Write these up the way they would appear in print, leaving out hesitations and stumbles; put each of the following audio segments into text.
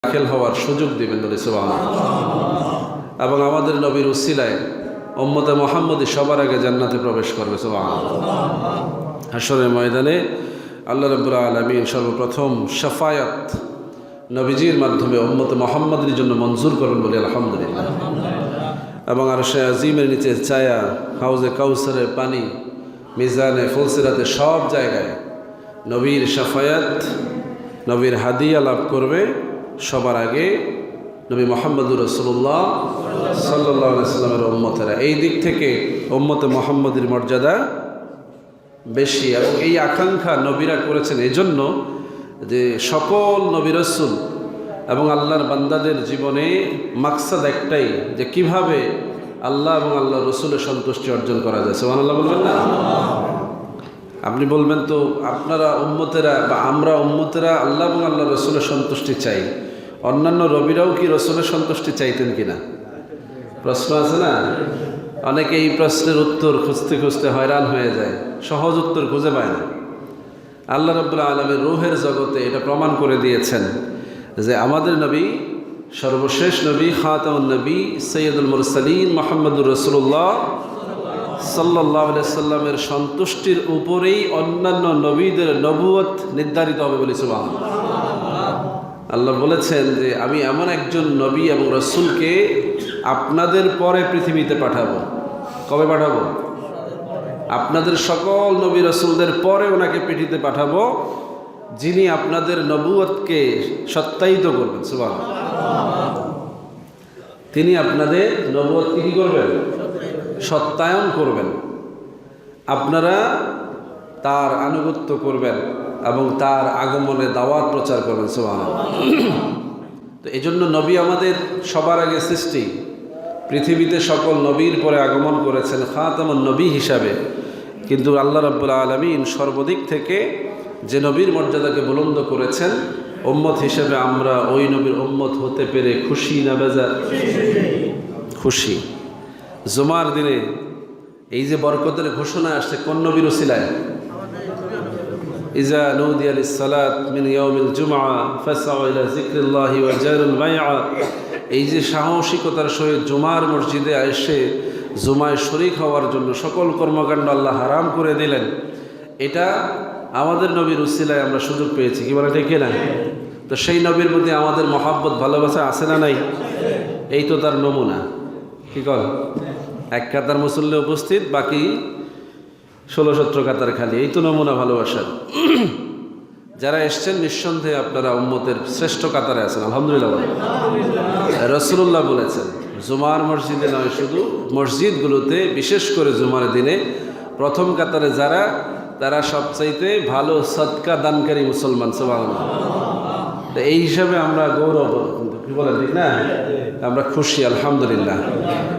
দাখিল হওয়ার সুযোগ দিবেন বলে সুবহানাল্লাহ। এবং আমাদের নবীর উসিলায় উম্মতে মুহাম্মদী সবার আগে জান্নাতে প্রবেশ করবে সুবহানাল্লাহ। হাশরের ময়দানে আল্লাহ রাব্বুল আলামিন সর্বপ্রথম শাফায়াত নবীজির মাধ্যমে উম্মতে মুহাম্মদের জন্য মঞ্জুর করবেন বলে আলহামদুলিল্লাহ। এবং আরশে আজিমের নিচে ছায়া, হাউজে কাউসারের পানি, মিজানে ফুলসিরাতে সব জায়গায় নবীর শাফায়াত, নবীর হাদিয়া লাভ করবে সবার আগে নবী মুহাম্মদুর রাসূলুল্লাহ সাল্লাল্লাহু আলাইহি ওয়াসাল্লামের উম্মতেরা। এই দিক থেকে উম্মতে মুহাম্মদের মর্যাদা বেশি। এবং এই আকাঙ্ক্ষা নবীরা করেছেন এজন্য যে সকল নবী রাসূল এবং আল্লাহর বান্দাদের জীবনে মাকসাদ একটাই, যে কিভাবে আল্লাহ এবং আল্লাহ রসুলের সন্তুষ্টি অর্জন করা যায়। সুবহানাল্লাহ বলবেন না? আপনি বলবেন তো আপনারা উম্মতেরা বা আমরা উম্মতেরা আল্লাহ এবং আল্লাহ রসুলের সন্তুষ্টি চাই, অন্যান্য রবিরাও কি রসুলের সন্তুষ্টি চাইতেন কিনা? প্রশ্ন আছে না? অনেকে এই প্রশ্নের উত্তর খুঁজতে খুঁজতে হয়রান হয়ে যায়, সহজ উত্তর খুঁজে পায় না। আল্লাহ রাব্বুল আলামিন রূহের জগতে এটা প্রমাণ করে দিয়েছেন যে আমাদের নবী, সর্বশেষ নবী, খাতামুন নবী, সৈয়দুল মুরসালিন মুহাম্মদুর রাসূলুল্লাহ সাল্লাল্লাহু আলাইহি সাল্লামের সন্তুষ্টির উপরেই অন্যান্য নবীদের নবুয়ত নির্ধারিত হবে বলে সুবহানাল্লাহ। আল্লাহ বলেছেন যে আমি এমন একজন নবী এবং রাসূলকে আপনাদের পরে পৃথিবীতে পাঠাবো। কবে পাঠাবো? আপনাদের সকল নবী রাসূলদের পরে ওনাকে পৃথিবীতে পাঠাবো, যিনি আপনাদের নবুয়তকে সত্যায়িত করবেন। সুবহানাল্লাহ। তিনি আপনাদের নবুয়তকে কি করবেন? সত্যায়ন করবেন। আপনারা তার আনুগত্য করবেন এবং তার আগমনে দাওয়াত প্রচার করবেন। সুবহানাল্লাহ। তো এই জন্য নবী আমাদের সবার আগে সৃষ্টি, পৃথিবীতে সকল নবীর পরে আগমন করেছেন খাতামুন নবী হিসাবে। কিন্তু আল্লাহ রাব্বুল আলামিন সর্বদিক থেকে যে নবীর মর্যাদাকে বুলন্দ করেছেন, উম্মত হিসেবে আমরা ওই নবীর উম্মত হতে পেরে খুশি না বেজার? খুশি। জুমার দিনে এই যে বরকতের ঘোষণা আসছে কোন নবীর উসিলায়? ইজা নুদিয়া লিস-সালাত মিন ইয়াউমিল জুমআ ফাসআউ ইলা যিকরিল্লাহি ওয়া জারুল বাইআ। এই যে সাহসিকতার সহিত জুমার মসজিদে এসে জুমায় শরীক হওয়ার জন্য সকল কর্মকাণ্ড আল্লাহ হারাম করে দিলেন, এটা আমাদের নবীর উসিলায় আমরা সুযোগ পেয়েছি। কি বলে, ঠিক না? তো সেই নবীর প্রতি আমাদের মহাব্বত, ভালোবাসা আছে না নাই? এই তো তার নমুনা। কি কর, এক কাতার মুসল্লি উপস্থিত, বাকি 16-17 কাতার খালি। এই তো নমুনা ভালোবাসার। যারা এসছেন নিঃসন্দেহে আপনারা উম্মতের শ্রেষ্ঠ কাতারে আছেন, আলহামদুলিল্লাহ। রাসূলুল্লাহ বলেছেন জুমার মসজিদে নয়, শুধু মসজিদগুলোতে, বিশেষ করে জুমার দিনে প্রথম কাতারে যারা, তারা সবচাইতে ভালো সদকা দানকারী মুসলমান। সুবহানাল্লাহ। তো এই হিসাবে আমরা গৌরব, কি বলেন, ঠিক না? আমরা খুশি, আলহামদুলিল্লাহ।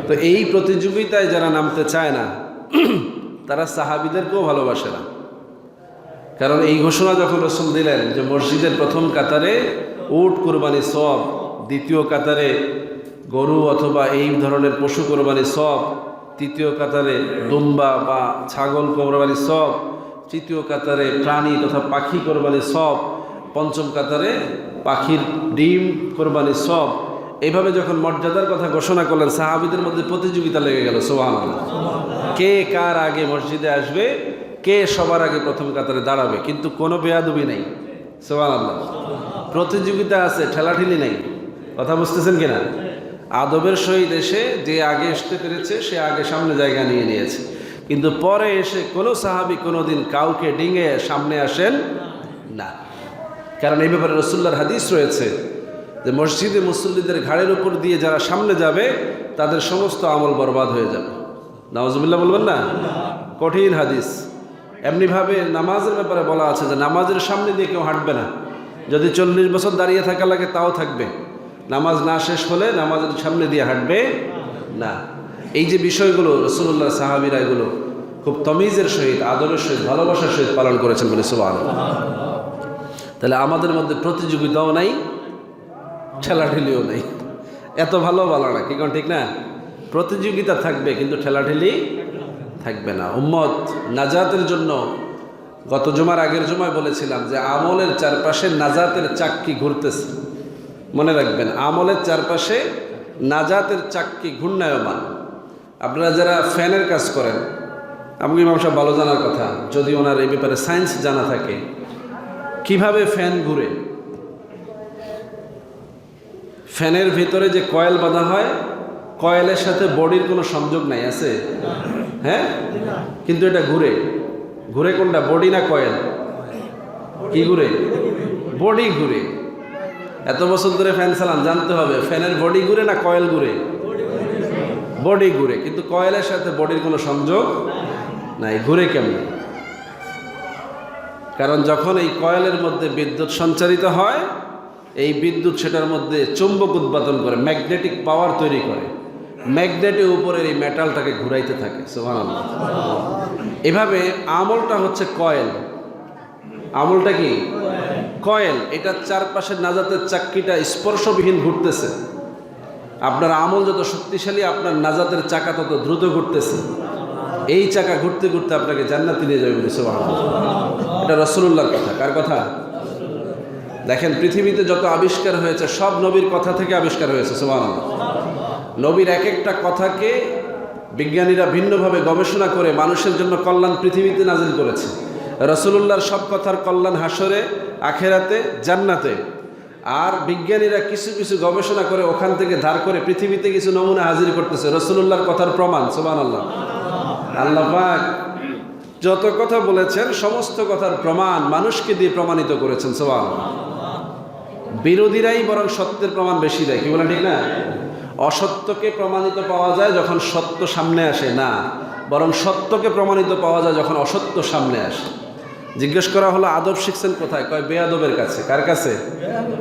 তো এই প্রতিযোগিতায় যারা নামতে চায় না, তারা সাহাবীদেরকেও ভালোবাসে না। কারণ এই ঘোষণা যখন রাসূল দিলেন যে মসজিদের প্রথম কাতারে উট কুরবানি সওয়াব, দ্বিতীয় কাতারে গরু অথবা এই ধরনের পশু কোরবানি সওয়াব, তৃতীয় কাতারে দুম্বা বা ছাগল কোরবানি সওয়াব, তৃতীয় কাতারে প্রাণী তথা পাখি কোরবানি সওয়াব, পঞ্চম কাতারে পাখির ডিম কোরবানি সওয়াব, এইভাবে যখন মর্যাদার কথা ঘোষণা করলেন, সাহাবীদের মধ্যে প্রতিযোগিতা লেগে গেল। সুবহানাল্লাহ। কে কার আগে মসজিদে আসবে, কে সবার আগে প্রথম কাতারে দাঁড়াবে। কিন্তু কোনো বেয়াদবি নেই। সুবহানাল্লাহ। প্রতিযোগিতা আছে, ঠেলাঠেলি নেই। কথা বুঝতেছেন কিনা? আদবের সহিত এসে যে আগে আসতে পেরেছে সে আগে সামনে জায়গা নিয়ে নিয়েছে। কিন্তু পরে এসে কোনো সাহাবী কোনোদিন কাউকে ডিঙে সামনে আসেন না। কারণ এই ব্যাপারে রাসূলুল্লাহর হাদিস রয়েছে যে মসজিদে মুসল্লিদের ঘাড়ের উপর দিয়ে যারা সামনে যাবে তাদের সমস্ত আমল বরবাদ হয়ে যাবে। নাউজুবিল্লাহ বলবেন না? কঠিন হাদিস। এমনিভাবে নামাজের ব্যাপারে বলা আছে যে নামাজের সামনে দিয়ে কেউ হাঁটবে না। যদি 40 বছর দাঁড়িয়ে থাকা লাগে তাও থাকবে, নামাজ না শেষ হলে নামাজের সামনে দিয়ে হাঁটবে না। এই যে বিষয়গুলো রাসূলুল্লাহ, সাহাবীরা এগুলো খুব তমিজের সহিত, আদরের সহিত, ভালোবাসার সহিত পালন করেছেন বলে সুবহানাল্লাহ। তাহলে আমাদের মধ্যে প্রতিযোগিতাও নাই, ঠেলাঠেলিও নেই। এত ভালো না, কি কোন ঠিক না? প্রতিযোগিতা থাকবে কিন্তু ঠেলাঠেলি থাকবে না। উম্মত নাজাতের জন্য গত জুমার আগের জুমায় বলেছিলাম যে আমলের চারপাশে নাজাতের চাক্কি ঘুরতেছে। মনে রাখবেন, আমলের চারপাশে নাজাতের চাক্কি ঘূর্ণায়মান। আপনারা যারা ফ্যানের কাজ করেন, আমাকে ইমাম সাহেব ভালো জানার কথা, যদি ওনার এই ব্যাপারে সায়েন্স জানা থাকে, কিভাবে ফ্যান ঘুরে। ফ্যানের ভিতরে যে কয়েল বাঁধা হয়, কয়েলের সাথে বডির কোনো সংযোগ নাই, আছে? হ্যাঁ, কিন্তু এটা ঘুরে। ঘুরে কোনটা, বডি না কয়েল? কি ঘুরে? বডি ঘুরে। এত বছর ধরে ফ্যান চালান, জানতে হবে ফ্যানের বডি ঘুরে না কয়েল ঘুরে? বডি ঘুরে, কিন্তু কয়েলের সাথে বডির কোনো সংযোগ নাই। ঘুরে কেমন? কারণ যখন এই কয়েলের মধ্যে বিদ্যুৎ সঞ্চারিত হয়, এই বিদ্যুৎ সেটার মধ্যে চুম্বক উৎপাদন করে, ম্যাগনেটিক পাওয়ার তৈরি করে, ম্যাগনেটের উপরের এই মেটালটাকে ঘুরাইতে থাকে। সুবহানাল্লাহ। এভাবে আমলটা হচ্ছে কয়েল। আমলটা কি? কয়েল। এটার চারপাশের নাজাতের চাক্কিটা স্পর্শবিহীন ঘুরতেছে। আপনার আমল যত শক্তিশালী, আপনার নাজাতের চাকা তত দ্রুত ঘুরতেছে। এই চাকা ঘুরতে ঘুরতে আপনাকে জান্নাতে নিয়ে যাবে বলে। সুবহানাল্লাহ। এটা রাসূলুল্লাহর কথা। কার কথা? দেখেন, পৃথিবীতে যত আবিষ্কার হয়েছে সব নবীর কথা থেকে আবিষ্কার হয়েছে। সুবহানাল্লাহ। নবীর এক একটা কথাকে বিজ্ঞানীরা ভিন্নভাবে গবেষণা করে মানুষের জন্য কল্যাণ পৃথিবীতে নাজিল করেছে। রাসূলুল্লাহর সব কথার কল্যাণ হাসরে, আখেরাতে, জান্নাতে। আর বিজ্ঞানীরা কিছু কিছু গবেষণা করে ওখান থেকে ধার করে পৃথিবীতে কিছু নমুনা হাজির করতেছে রাসূলুল্লাহর কথার প্রমাণ। সুবহানাল্লাহ। আল্লাহ পাক যত কথা বলেছেন সমস্ত কথার প্রমাণ মানুষকে দিয়ে প্রমাণিত করেছেন। সুবহানাল্লাহ। বিরোধীরাই বরং সত্যের প্রমাণ বেশি দেয়, কি বলেন ঠিক না? অসত্যকে প্রমাণিত পাওয়া যায় যখন সত্য সামনে আসে না, বরং সত্যকে প্রমাণিত পাওয়া যায় যখন অসত্য সামনে আসে। জিজ্ঞেস করা হলো আদব শিখছেন কোথায়? কয় বেয়াদবের কাছে। কার কাছে?